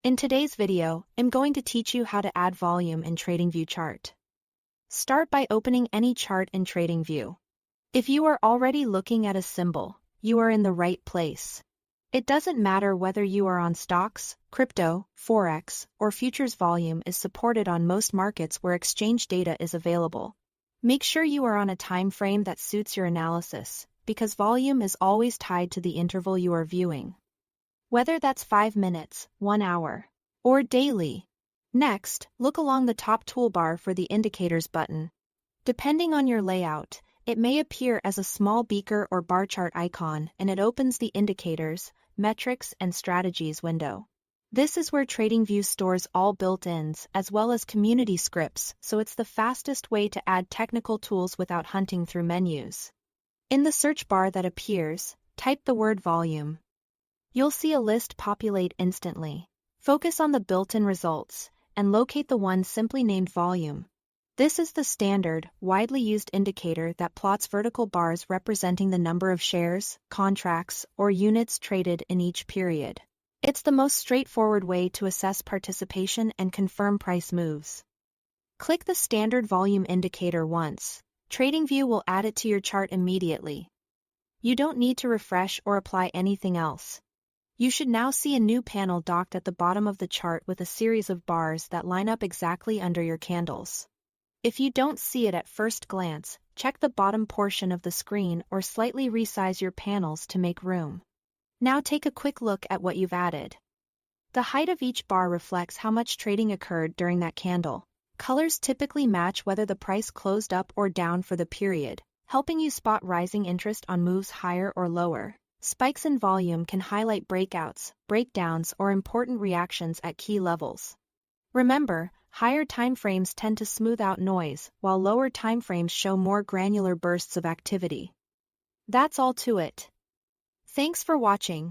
In today's video, I'm going to teach you how to add volume in Tradingview chart. Start by opening any chart in Tradingview. If you are already looking at a symbol, you are in the right place. It doesn't matter whether you are on stocks, crypto, forex, or futures. Volume is supported on most markets where exchange data is available. Make sure you are on a time frame that suits your analysis, because volume is always tied to the interval you are viewing. Whether that's 5 minutes, 1 hour, or daily. Next, look along the top toolbar for the Indicators button. Depending on your layout, it may appear as a small beaker or bar chart icon, and it opens the Indicators, Metrics and Strategies window. This is where Tradingview stores all built-ins as well as community scripts, so it's the fastest way to add technical tools without hunting through menus. In the search bar that appears, type the word volume. You'll see a list populate instantly. Focus on the built-in results, and locate the one simply named volume. This is the standard, widely used indicator that plots vertical bars representing the number of shares, contracts, or units traded in each period. It's the most straightforward way to assess participation and confirm price moves. Click the standard volume indicator once. Tradingview will add it to your chart immediately. You don't need to refresh or apply anything else. You should now see a new panel docked at the bottom of the chart with a series of bars that line up exactly under your candles. If you don't see it at first glance, check the bottom portion of the screen or slightly resize your panels to make room. Now take a quick look at what you've added. The height of each bar reflects how much trading occurred during that candle. Colors typically match whether the price closed up or down for the period, helping you spot rising interest on moves higher or lower. Spikes in volume can highlight breakouts, breakdowns, or important reactions at key levels. Remember, higher timeframes tend to smooth out noise, while lower timeframes show more granular bursts of activity. That's all to it. Thanks for watching.